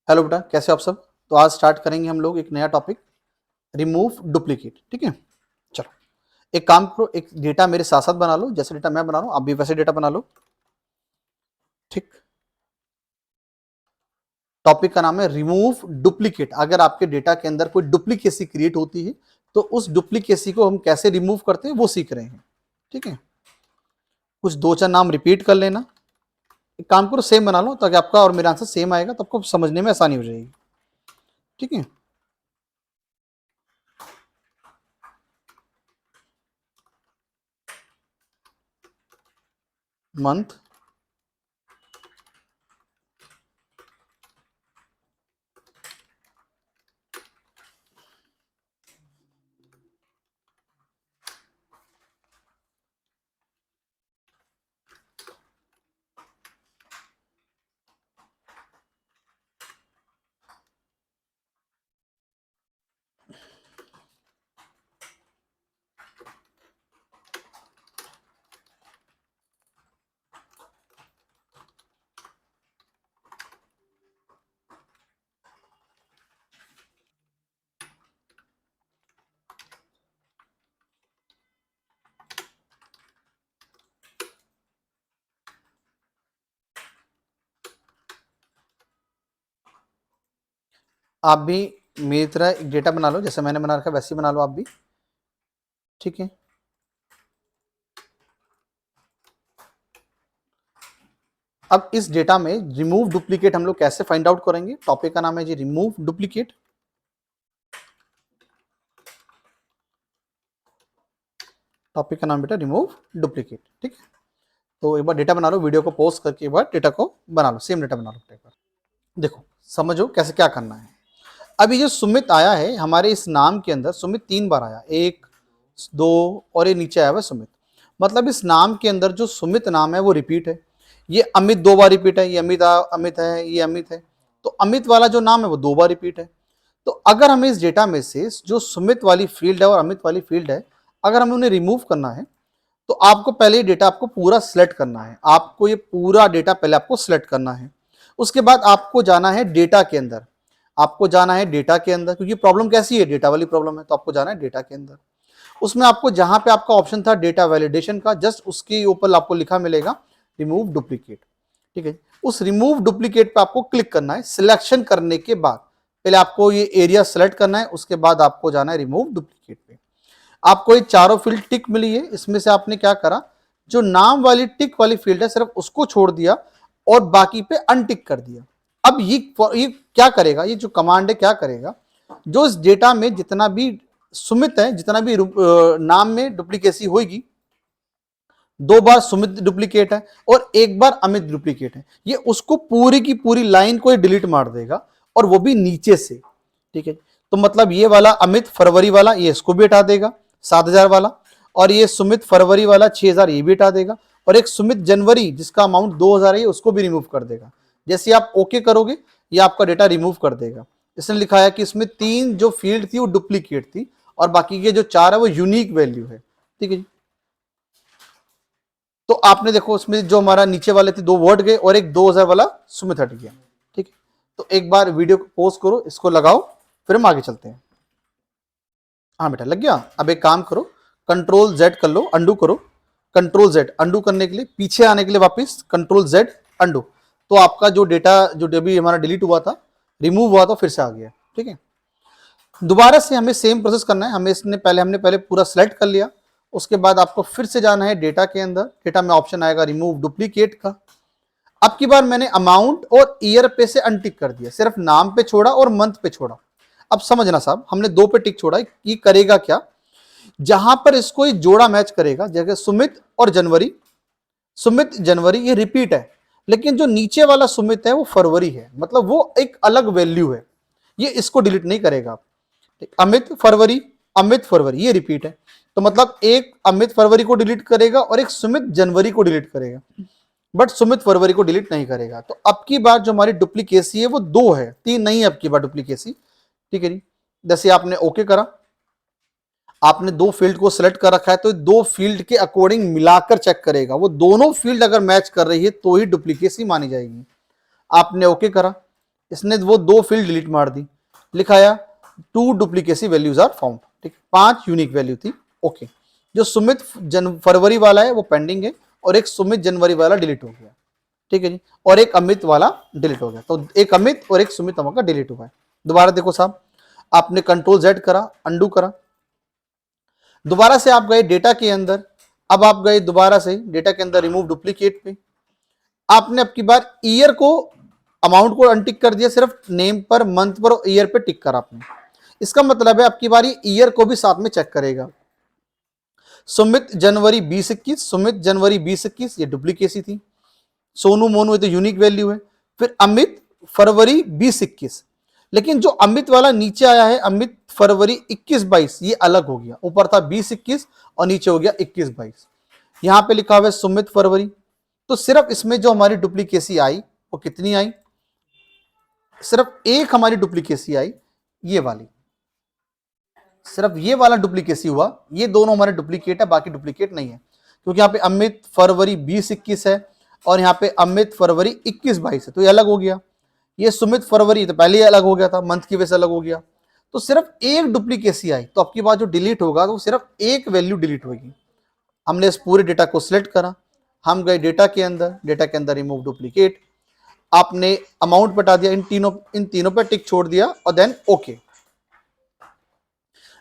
Hello बेटा, कैसे हो आप सब। तो आज स्टार्ट करेंगे हम लोग एक नया टॉपिक, रिमूव डुप्लीकेट। ठीक है, चलो एक काम करो, एक डेटा मेरे साथ साथ बना लो। जैसे डेटा मैं बना रहा हूँ आप भी वैसे डेटा बना लो। ठीक, टॉपिक का नाम है रिमूव डुप्लीकेट। अगर आपके डेटा के अंदर कोई डुप्लीकेसी क्रिएट होती है तो उस डुप्लीकेसी को हम कैसे रिमूव करते हैं वो सीख रहे हैं। ठीक है, कुछ दो चार नाम रिपीट कर लेना। एक काम करो, सेम बना लो ताकि आपका और मेरा आंसर सेम आएगा, तो आपको समझने में आसानी हो जाएगी। ठीक है, मंथ, आप भी मेरी तरह एक डेटा बना लो, जैसे मैंने बना रखा है वैसे ही बना लो आप भी। ठीक है, अब इस डेटा में रिमूव डुप्लीकेट हम लोग कैसे फाइंड आउट करेंगे। टॉपिक का नाम है जी रिमूव डुप्लीकेट। टॉपिक का नाम बेटा रिमूव डुप्लीकेट। ठीक है, तो एक बार डेटा बना लो, वीडियो को पॉज करके एक बार डेटा को बना लो, सेम डेटा बना लो एक बार। देखो, समझो कैसे क्या करना है। अभी जो सुमित आया है हमारे इस नाम के अंदर, सुमित 3 बार आया, 1 2 और ये नीचे आया हुआ सुमित। मतलब इस नाम के अंदर जो सुमित नाम है वो रिपीट है। ये अमित 2 बार रिपीट है, ये अमित है, ये अमित है। तो अमित वाला जो नाम है वो 2 बार रिपीट है। तो अगर हमें इस डेटा में से जो सुमित वाली फील्ड है और अमित वाली फील्ड है, अगर हमें उन्हें रिमूव करना है तो आपको पहले ये डेटा आपको पूरा सिलेक्ट करना है। आपको ये पूरा डेटा पहले आपको सिलेक्ट करना है। उसके बाद आपको जाना है डेटा के अंदर। आपको जाना है डेटा के अंदर, क्योंकि प्रॉब्लम कैसी है, डेटा वाली प्रॉब्लम है, तो आपको जाना है डेटा के अंदर। उसमें आपको जहां पे आपका ऑप्शन था डेटा वैलिडेशन का, जस्ट उसके ऊपर आपको लिखा मिलेगा रिमूव डुप्लीकेट। ठीक है, उस रिमूव डुप्लीकेट पे आपको क्लिक करना है। सिलेक्शन करने के बाद पहले आपको ये एरिया सेलेक्ट करना है, उसके बाद आपको जाना है रिमूव डुप्लीकेट पे। आपको ये चारों फील्ड टिक मिली है, इसमें से आपने क्या करा, जो नाम वाली टिक वाली फील्ड है सिर्फ उसको छोड़ दिया और बाकी पे अनटिक कर दिया। अब ये क्या करेगा, ये जो कमांड है क्या करेगा, जो इस डेटा में जितना भी सुमित है, जितना भी नाम में डुप्लीकेसी होगी, 2 बार सुमित डुप्लीकेट है और 1 बार अमित डुप्लीकेट है, ये उसको पूरी की पूरी लाइन को डिलीट मार देगा, और वो भी नीचे से। ठीक है, तो मतलब ये वाला अमित फरवरी वाला ये इसको भी हटा देगा 7,000 वाला, और ये सुमित फरवरी वाला 6,000 ये भी हटा देगा, और एक सुमित जनवरी जिसका अमाउंट 2,000 है उसको भी रिमूव कर देगा। जैसे आप ओके करोगे ये आपका डेटा रिमूव कर देगा। इसने लिखा है कि इसमें 3 जो फील्ड थी वो डुप्लीकेट थी और बाकी के जो 4 है वो यूनिक वैल्यू है। ठीक है जी, तो आपने देखो उसमें जो हमारा नीचे वाले थे 2 वर्ड गए और एक 2,000 वाला सुमित हट गया। ठीक है, तो एक बार वीडियो को पॉज करो, इसको लगाओ, फिर हम आगे चलते हैं। हाँ बेटा लग गया। अब एक काम करो, कंट्रोल जेड कर लो, अंडू करो। कंट्रोल जेड अंडू करने के लिए, पीछे आने के लिए वापस कंट्रोल जेड अंडू, तो आपका जो डेटा जो भी हमारा डिलीट हुआ था, रिमूव हुआ था, फिर से आ गया। ठीक है, दोबारा से हमें सेम प्रोसेस करना है। हमें इसने हमने पहले पूरा सेलेक्ट कर लिया, उसके बाद आपको फिर से जाना है डेटा के अंदर। डेटा में ऑप्शन आएगा रिमूव डुप्लीकेट का। अब की बार मैंने अमाउंट और ईयर पे से अनटिक कर दिया, सिर्फ नाम पे छोड़ा और मंथ पे छोड़ा। अब समझना साहब, हमने 2 पे टिक छोड़ा, ये करेगा क्या, जहां पर इसको ये जोड़ा मैच करेगा, जैसे सुमित और जनवरी, सुमित जनवरी ये रिपीट है, लेकिन जो नीचे वाला सुमित है वो फरवरी है, मतलब वो एक अलग वैल्यू है, ये इसको डिलीट नहीं करेगा। अमित फरवरी, अमित फरवरी ये रिपीट है, तो मतलब एक अमित फरवरी को डिलीट करेगा और एक सुमित जनवरी को डिलीट करेगा, बट सुमित फरवरी को डिलीट नहीं करेगा। तो अब की बार जो हमारी डुप्लीकेसी है वो 2 है, 3 नहीं है अब की बार डुप्लीकेसी। ठीक है जी, जैसे आपने ओके करा, आपने 2 फील्ड को सिलेक्ट कर रखा है, तो 2 फील्ड के अकॉर्डिंग मिलाकर चेक करेगा, वो दोनों फील्ड अगर मैच कर रही है तो ही डुप्लीकेसी मानी जाएगी। आपने ओके करा, इसने वो 2 फील्ड डिलीट मार दी, लिखाया 2 डुप्लीकेसी वैल्यूज आर फाउंड, ठीक, 5 यूनिक वैल्यू थी, ओके। जो सुमित फरवरी वाला है वो पेंडिंग है, और एक सुमित जनवरी वाला डिलीट हो गया, ठीक है जी, और एक अमित वाला डिलीट हो गया। तो एक अमित और एक सुमित का डिलीट हुआ है। दोबारा देखो साहब, आपने कंट्रोल जेड करा, अंडू करा, दोबारा से आप गए डेटा के अंदर, अब आप गए दोबारा से डेटा के अंदर रिमूव डुप्लीकेट पे, आपने अब की बार ईयर को, अमाउंट को अनटिक कर दिया, सिर्फ नेम पर, मंथ पर और ईयर पे टिक करा आपने। इसका मतलब है आपकी बारी ईयर को भी साथ में चेक करेगा। सुमित जनवरी 2021, सुमित जनवरी 2021 ये डुप्लीकेसी थी, सोनू मोनू ये तो यूनिक वैल्यू है। फिर अमित फरवरी 2021, लेकिन जो अमित वाला नीचे आया है, अमित फरवरी 21-22, ये अलग हो गया, ऊपर था 20-21 और नीचे हो गया 21-22। यहां पे लिखा हुआ है सुमित फरवरी। तो सिर्फ इसमें जो हमारी डुप्लीकेसी आई वो कितनी आई, सिर्फ एक हमारी डुप्लीकेसी आई, ये वाली, सिर्फ ये वाला डुप्लीकेसी हुआ, ये दोनों हमारे डुप्लीकेट है, बाकी डुप्लीकेट नहीं है, क्योंकि यहाँ पे अमित फरवरी 20-21 है और यहाँ पे अमित फरवरी 21-22 है, तो ये अलग हो गया। ये सुमित फरवरी तो पहले ही अलग हो गया था, मंथ की वजह से अलग हो गया, तो सिर्फ एक डुप्लीकेसी आई, तो आपकी बात जो डिलीट होगा तो सिर्फ एक वैल्यू डिलीट होगी। हमने इस पूरे डेटा को सिलेक्ट करा, हम गए डेटा के अंदर, डेटा के अंदर रिमूव डुप्लीकेट, आपने अमाउंट बता दिया, इन तीनों पे टिक छोड़ दिया और देन ओके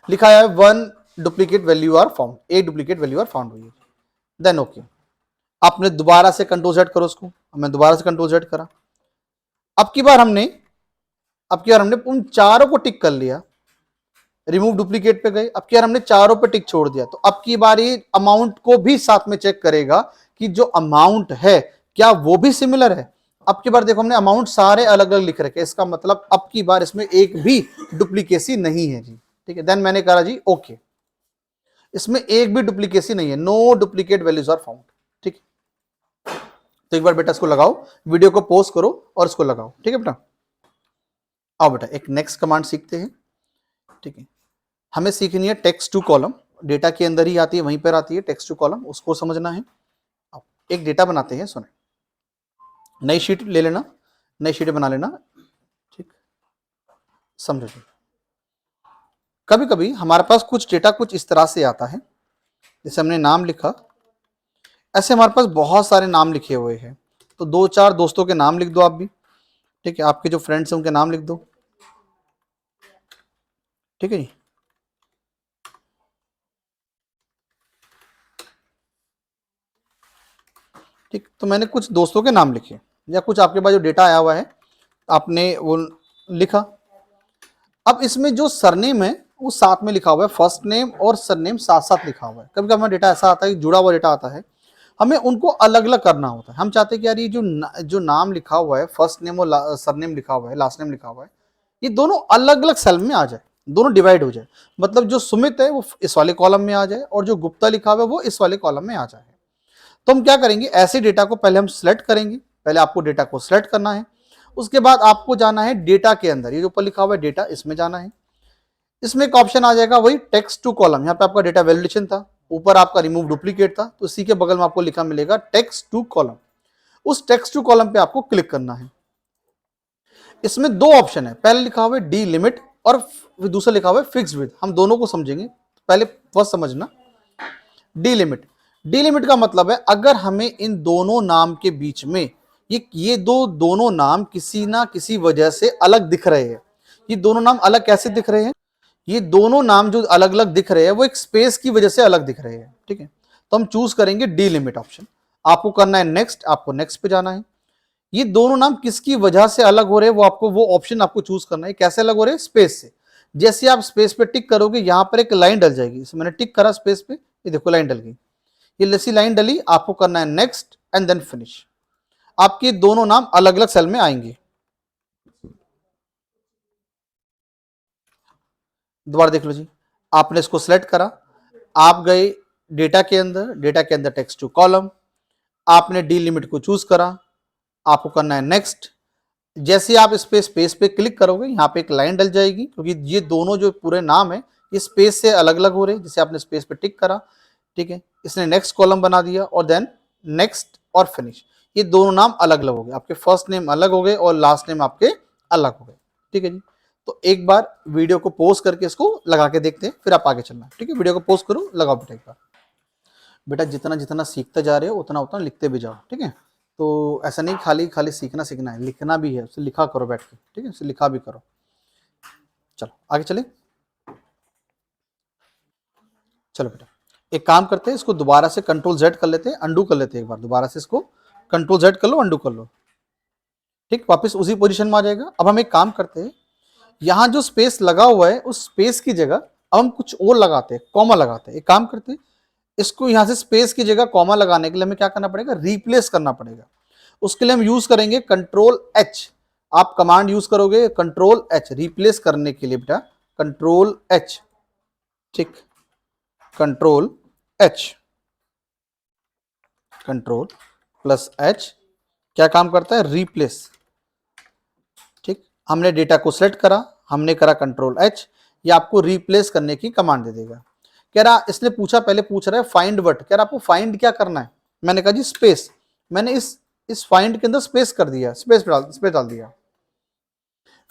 लिखा है 1 डुप्लीकेट वैल्यू आर फाउंड, एक डुप्लीकेट वैल्यू आर फाउंड हुई है, देन ओके। आपने दोबारा से कंट्रोल जेड करो उसको, हमने दोबारा से कंट्रोल जेड करा, अब की बार हमने उन चारों को टिक कर लिया, रिमूव डुप्लीकेट पे गए, अब की बार हमने चारों पे टिक छोड़ दिया, तो अब की बार ये अमाउंट को भी साथ में चेक करेगा कि जो अमाउंट है क्या वो भी सिमिलर है। अब की बार देखो हमने अमाउंट सारे अलग अलग लिख रखे, इसका मतलब अब की बार इसमें एक भी डुप्लीकेसी नहीं है जी, ठीक है। देन मैंने कहा जी ओके, इसमें एक भी डुप्लीकेसी नहीं है, no duplicate values are found, ठीक। तो एक बार बेटा इसको लगाओ, वीडियो को पॉज करो और इसको लगाओ, ठीक है बेटा। आओ बेटा एक नेक्स्ट कमांड सीखते हैं, ठीक है। हमें सीखनी है टेक्स्ट टू कॉलम, डेटा के अंदर ही आती है, वहीं पर आती है टेक्स्ट टू कॉलम, उसको समझना है। एक डेटा बनाते हैं, सुने, नई शीट ले लेना, नई शीट बना लेना, ठीक, समझो जी। कभी कभी हमारे पास कुछ डेटा कुछ इस तरह से आता है, जैसे हमने नाम लिखा, ऐसे हमारे पास बहुत सारे नाम लिखे हुए हैं, तो 2-4 दोस्तों के नाम लिख दो आप भी, ठीक है, आपके जो फ्रेंड्स हैं उनके नाम लिख दो, ठीक है जी। ठीक, तो मैंने कुछ दोस्तों के नाम लिखे, या कुछ आपके पास जो डेटा आया हुआ है आपने वो लिखा। अब इसमें जो सरनेम है वो साथ में लिखा हुआ है, फर्स्ट नेम और सरनेम साथ साथ लिखा हुआ है। कभी कभी हमारा डेटा ऐसा आता है, जुड़ा हुआ डेटा आता है, हमें उनको अलग अलग करना होता है। हम चाहते हैं कि यार ये जो नाम लिखा हुआ है, फर्स्ट नेम और सरनेम लिखा हुआ है, लास्ट नेम लिखा हुआ है, ये दोनों अलग अलग सेल में आ जाए, दोनों डिवाइड हो जाए, मतलब जो सुमित है वो इस वाले कॉलम में आ जाए और जो गुप्ता लिखा हुआ है वो इस वाले कॉलम में आ जाए। तो हम क्या करेंगे, ऐसे डेटा को पहले हम सिलेक्ट करेंगे, पहले आपको डेटा को सिलेक्ट करना है, उसके बाद आपको जाना है डेटा के अंदर, ये जो ऊपर लिखा हुआ है डेटा, इसमें जाना है। इसमें एक ऑप्शन आ जाएगा वही टेक्स्ट टू कॉलम, यहाँ पे आपका डेटा वैलिडेशन था, ऊपर आपका रिमूव डुप्लीकेट था, तो इसी के बगल में आपको लिखा मिलेगा टेक्स्ट टू कॉलम। उस टेक्स्ट टू कॉलम पे आपको क्लिक करना है। इसमें 2 ऑप्शन है, पहले लिखा हुआ है डी लिमिट और दूसरा लिखा हुआ है फिक्स विथ। हम दोनों को समझेंगे, पहले फर्स्ट समझना डी लिमिट। डी लिमिट का मतलब है अगर हमें इन दोनों नाम के बीच में ये दोनों नाम किसी ना किसी वजह से अलग दिख रहे हैं। ये दोनों नाम अलग कैसे दिख रहे हैं, ये दोनों नाम जो अलग अलग दिख रहे हैं वो एक स्पेस की वजह से अलग दिख रहे हैं, ठीक है। तो हम चूज करेंगे डी लिमिट ऑप्शन, आपको करना है नेक्स्ट, आपको नेक्स्ट पे जाना है। ये दोनों नाम किसकी वजह से अलग हो रहे हैं वो आपको, वो ऑप्शन आपको चूज करना है, कैसे अलग हो रहे हैं, स्पेस से। जैसे आप स्पेस पे टिक करोगे यहां पर एक लाइन डल जाएगी, इसे मैंने टिक करा स्पेस पे, ये देखो लाइन डल गई, ये लसी लाइन डली, आपको करना है नेक्स्ट एंड देन फिनिश। आपके दोनों नाम अलग अलग सेल में आएंगे। दोबारा देख लो जी, आपने इसको सिलेक्ट करा, आप गए डेटा के अंदर, डेटा के अंदर टेक्स्ट टू कॉलम, आपने डी लिमिट को चूज करा, आपको करना है नेक्स्ट। जैसे आप इस पे स्पेस पे क्लिक करोगे यहाँ पे एक लाइन डल जाएगी, क्योंकि ये दोनों जो पूरे नाम है ये स्पेस से अलग अलग हो रहे हैं। जैसे आपने स्पेस पे टिक करा, ठीक है, इसने नेक्स्ट कॉलम बना दिया और देन नेक्स्ट और फिनिश, ये दोनों नाम अलग अलग हो गए, आपके फर्स्ट नेम अलग हो गए और लास्ट नेम आपके अलग हो गए। ठीक है जी। तो एक बार वीडियो को पॉज करके इसको लगा के देखते हैं, फिर आप आगे चलना। ठीक है, वीडियो को पॉज करो, लगाओ बेटा एक बार। बेटा जितना जितना सीखते जा रहे हो उतना उतना लिखते भी जाओ। ठीक है, तो ऐसा नहीं खाली खाली सीखना सीखना है, लिखना भी है, उसे लिखा करो बैठ के। ठीक है, उसे लिखा भी करो। चलो आगे चले। चलो बेटा एक काम करते हैं, इसको दोबारा से कंट्रोल जेड कर लेते हैं, अंडू कर लेते हैं एक बार। दोबारा से इसको कंट्रोल जेड कर लो, अंडू कर लो। ठीक, वापस उसी पोजीशन में आ जाएगा। अब हम एक काम करते हैं, यहाँ जो स्पेस लगा हुआ है उस स्पेस की जगह अब हम कुछ और लगाते हैं, कॉमा लगाते हैं। एक काम करते हैं, इसको यहाँ से स्पेस की जगह कॉमा लगाने के लिए हमें क्या करना पड़ेगा, रिप्लेस करना पड़ेगा। उसके लिए हम यूज करेंगे कंट्रोल एच। आप कमांड यूज करोगे कंट्रोल एच रिप्लेस करने के लिए बेटा, कंट्रोल एच। ठीक, control H, control plus H क्या काम करता है, रिप्लेस। ठीक, हमने डेटा को सेलेक्ट करा, हमने करा कंट्रोल एच, ये आपको रिप्लेस करने की कमांड दे देगा। कह रहा, इसने पूछा, पहले पूछ रहा है फाइंड व्हाट, कह रहा आपको फाइंड क्या करना है। मैंने कहा जी स्पेस। मैंने इस फाइंड के अंदर स्पेस कर दिया, स्पेस डाल दिया।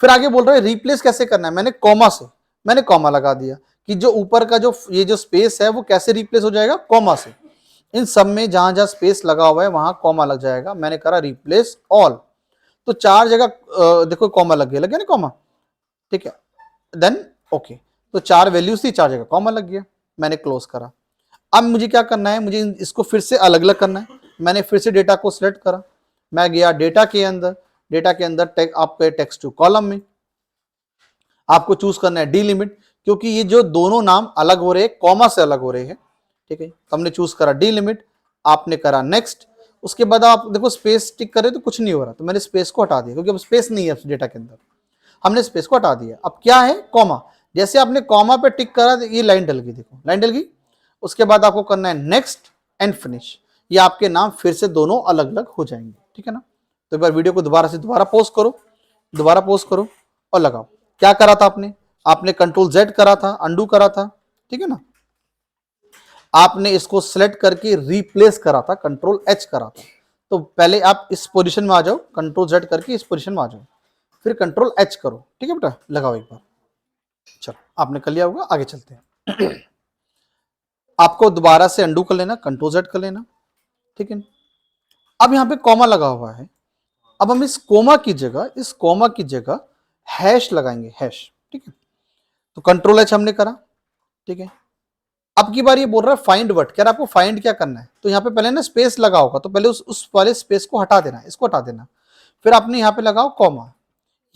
फिर आगे बोल रहा है रिप्लेस कैसे करना है, मैंने कॉमा से, मैंने कॉमा लगा दिया कि जो ऊपर का जो ये जो स्पेस है वो कैसे रिप्लेस हो जाएगा, कॉमा से। इन सब में जहां जहां स्पेस लगा हुआ है वहां कॉमा लग जाएगा। मैंने करा रिप्लेस ऑल, तो 4 जगह देखो कॉमा लग गया ना कॉमा। ठीक है, देन ओके, तो 4 वैल्यूज थी, 4 जगह कॉमा लग गया। मैंने क्लोज करा। अब मुझे क्या करना है, मुझे इसको फिर से अलग अलग करना है। मैंने फिर से डेटा को सिलेक्ट करा, मैं गया डेटा के अंदर, डेटा के अंदर आपके टेक्स्ट टू कॉलम में आपको चूज करना है डी लिमिट, क्योंकि ये जो दोनों नाम अलग हो रहे हैं, कॉमा से अलग हो रहे हैं। ठीक है, तो हमने चूज करा डी लिमिट, आपने करा नेक्स्ट। उसके बाद आप देखो स्पेस टिक करे तो कुछ नहीं हो रहा, तो मैंने स्पेस को हटा दिया क्योंकि अब स्पेस नहीं है डेटा के अंदर, हमने स्पेस को हटा दिया। अब क्या है, कॉमा। जैसे आपने कॉमा पे टिक करा ये लाइन डल गई, देखो लाइन डल गई। उसके बाद आपको करना है नेक्स्ट एंड फिनिश, ये आपके नाम फिर से दोनों अलग अलग हो जाएंगे। ठीक है ना, तो एक बार वीडियो को दोबारा पोस्ट करो, दोबारा पोस्ट करो और लगाओ। क्या करा था आपने, आपने कंट्रोल जेड करा था, अंडू करा था। ठीक है ना, आपने इसको सिलेक्ट करके रिप्लेस करा था, कंट्रोल एच करा था। तो पहले आप इस पोजीशन में आ जाओ, कंट्रोल जेड करके इस पोजीशन में आ जाओ, फिर कंट्रोल एच करो। ठीक है बेटा, लगाओ एक बार। चलो आपने कर लिया होगा, आगे चलते हैं। आपको दोबारा से अंडू कर लेना, कंट्रोल जेड कर लेना। ठीक है, अब यहाँ पे कॉमा लगा हुआ है, अब हम इस कोमा की जगह हैश लगाएंगे, हैश। ठीक है, तो कंट्रोल एच हमने करा। ठीक है, अब की बार ये बोल रहा है फाइंड व्हाट, कह रहा है आपको फाइंड क्या करना है। तो यहाँ पे पहले ना स्पेस लगा होगा, तो पहले उस वाले स्पेस को हटा देना, इसको हटा देना। फिर आपने यहाँ पे लगाओ कॉमा,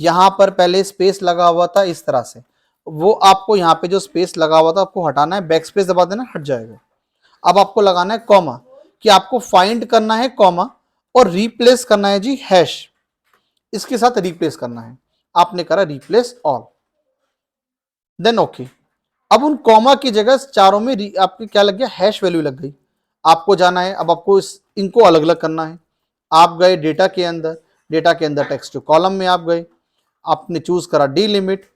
यहाँ पर पहले स्पेस लगा हुआ था इस तरह से, वो आपको यहाँ पे जो स्पेस लगा हुआ था आपको हटाना है, बैक स्पेस दबा देना, हट जाएगा। अब आपको लगाना है कॉमा, कि आपको फाइंड करना है कॉमा और रिप्लेस करना है जी हैश, इसके साथ रिप्लेस करना है। आपने करा रिप्लेस ऑल, देन ओके। अब उन कॉमा की जगह चारों में आपकी क्या लग गया, हैश वैल्यू लग गई। आपको जाना है, अब आपको इनको अलग अलग करना है। आप गए डेटा के अंदर, डेटा के अंदर टेक्स्ट टू कॉलम में आप गए, आपने चूज करा डी लिमिट।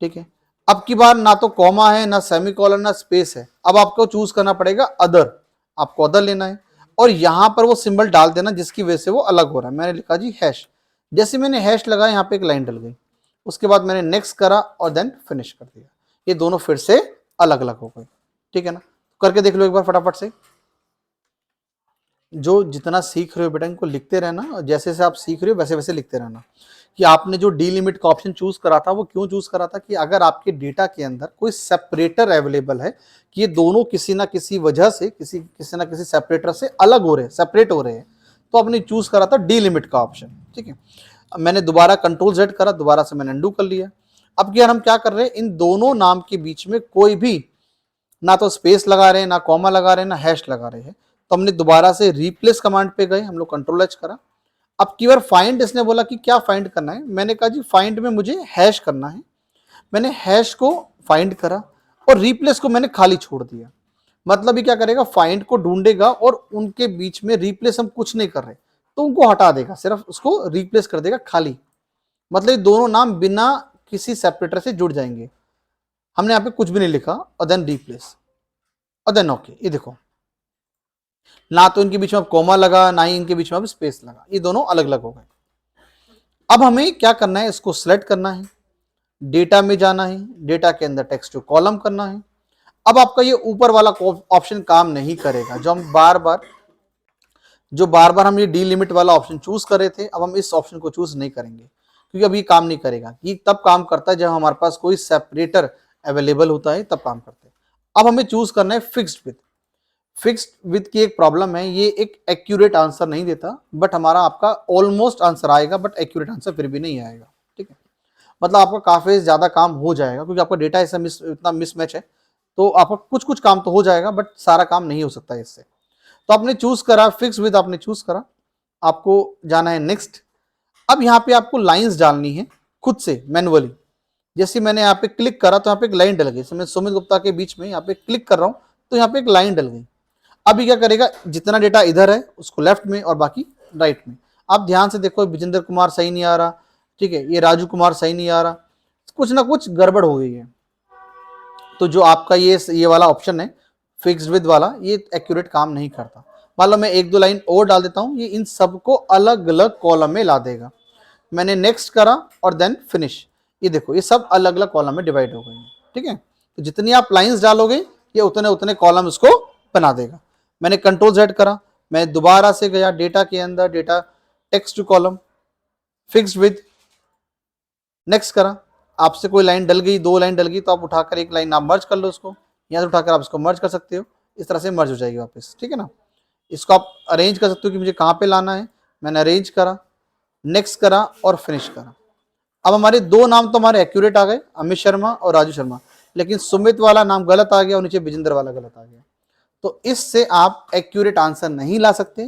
ठीक है, अब की बार ना तो कॉमा है, ना सेमीकोलन, ना स्पेस है। अब आपको चूज करना पड़ेगा अदर, आपको अदर लेना है और यहां पर वो सिंबल डाल देना जिसकी वजह से वो अलग हो रहा है। मैंने लिखा जी हैश, जैसे मैंने हैश लगाया यहाँ पे एक लाइन डल गई। उसके बाद मैंने नेक्स्ट करा और देन फिनिश कर दिया, ये दोनों फिर से अलग अलग हो गए। ठीक है ना, करके देख लो एक बार फटाफट से। जो जितना सीख रहे हो बेटा इनको लिखते रहना, और जैसे जैसे आप सीख रहे हो वैसे वैसे लिखते रहना। कि आपने जो डी लिमिट का ऑप्शन चूज करा था वो क्यों चूज करा था, कि अगर आपके डेटा के अंदर कोई सेपरेटर अवेलेबल है, कि ये दोनों किसी ना किसी वजह से किसी ना किसी सेपरेटर से अलग हो रहे हैं, सेपरेट हो रहे हैं, तो आपने चूज करा था डी लिमिट का ऑप्शन। ठीक है, मैंने दोबारा कंट्रोल जेड करा, दोबारा से मैंने अंडू कर लिया। अब यार हम क्या कर रहे हैं, इन दोनों नाम के बीच में कोई भी ना तो स्पेस लगा रहे हैं, ना कॉमा लगा रहे हैं, ना हैश लगा रहे हैं। तो हमने दोबारा से रिप्लेस कमांड पे गए, हम लोग कंट्रोल एच करा। अब की बार फाइंड, इसने बोला कि क्या फाइंड करना है, मैंने कहा जी फाइंड में मुझे हैश करना है। मैंने हैश को फाइंड करा और रिप्लेस को मैंने खाली छोड़ दिया। मतलब ये क्या करेगा, फाइंड को ढूंढेगा और उनके बीच में रिप्लेस हम कुछ नहीं कर रहे तो उनको हटा देगा, सिर्फ उसको रिप्लेस कर देगा खाली। मतलब ये दोनों नाम बिना किसी सेपरेटर से जुड़ जाएंगे। हमने यहाँ पे कुछ भी नहीं लिखा और देन रिप्लेस और देन ओके। ये देखो, ना तो इनके बीच में अब कोमा लगा, ना ही इनके बीच में अब स्पेस लगा, ये दोनों अलग अलग हो गए। अब हमें क्या करना है, इसको सिलेक्ट करना है, डेटा में जाना है, डेटा के अंदर टेक्स्ट टू कॉलम करना है। अब आपका ये ऊपर वाला ऑप्शन काम नहीं करेगा, जो बार बार हम ये डीलिमिट वाला ऑप्शन चूज कर रहे थे, अब हम इस ऑप्शन को चूज नहीं करेंगे, क्योंकि अब ये काम नहीं करेगा। ये तब काम करता है जब हमारे पास कोई सेपरेटर अवेलेबल होता है, तब काम करते हैं। अब हमें चूज करना है फिक्स्ड विथ। फिक्स्ड विथ की एक प्रॉब्लम है, ये एक एक्यूरेट आंसर नहीं देता, बट हमारा आपका ऑलमोस्ट आंसर आएगा, बट एक्यूरेट आंसर फिर भी नहीं आएगा। ठीक है, मतलब आपका काफी ज्यादा काम हो जाएगा, क्योंकि आपका डेटा ऐसा इतना मिसमैच है, तो आपका कुछ कुछ काम तो हो जाएगा, बट सारा काम नहीं हो सकता इससे। तो आपने चूज करा फिक्स विद, आपने चूज करा, आपको जाना है नेक्स्ट। अब यहाँ पे आपको लाइंस डालनी है खुद से मैनुअली। जैसे मैंने यहाँ पे क्लिक करा तो यहाँ पे एक लाइन डल गई, मैं सुमित गुप्ता के बीच में यहाँ पे क्लिक कर रहा हूँ तो यहाँ पे एक लाइन डल गई। अभी क्या करेगा, जितना डेटा इधर है उसको लेफ्ट में और बाकी राइट में। आप ध्यान से देखो, विजेंद्र कुमार सही नहीं आ रहा, ठीक है, ये राजू कुमार सही नहीं आ रहा, कुछ ना कुछ गड़बड़ हो गई है। तो जो आपका ये वाला ऑप्शन है फिक्स्ड विद वाला, ये एक्यूरेट काम नहीं करता। मान लो मैं एक दो लाइन और डाल देता हूं, ये इन सबको अलग अलग कॉलम में ला देगा। मैंने नेक्स्ट करा और देन फिनिश, ये देखो ये सब अलग अलग कॉलम में डिवाइड हो गए हैं। ठीक है, तो जितनी आप लाइंस डालोगे ये उतने उतने कॉलम इसको बना देगा। मैंने कंट्रोल Z करा, मैं दोबारा से गया डेटा के अंदर, data text to column, fixed with, next करा। आपसे कोई लाइन डल गई, दो लाइन डल गई, तो आप उठाकर एक लाइन आप मर्ज कर लो, उसको यहाँ से उठाकर आप इसको मर्ज कर सकते हो, इस तरह से मर्ज हो जाएगी वापस। ठीक है ना, इसको आप अरेंज कर सकते हो कि मुझे कहाँ पे लाना है। मैंने अरेंज करा, नेक्स्ट करा और फिनिश करा। अब हमारे दो नाम तो हमारे एक्यूरेट आ गए, अमित शर्मा और राजू शर्मा, लेकिन सुमित वाला नाम गलत आ गया और नीचे विजेंद्र वाला गलत आ गया। तो इससे आप एक्यूरेट आंसर नहीं ला सकते,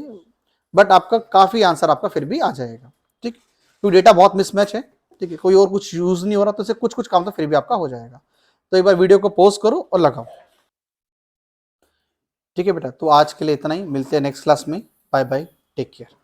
बट आपका काफी आंसर आपका फिर भी आ जाएगा। ठीक, क्योंकि डेटा बहुत मिसमैच है। ठीक है, कोई और कुछ यूज नहीं हो रहा, तो इससे कुछ कुछ काम तो फिर भी आपका हो जाएगा। तो एक बार वीडियो को पॉज करो और लगाओ। ठीक है बेटा, तो आज के लिए इतना ही, मिलते हैं नेक्स्ट क्लास में। Bye bye, take care.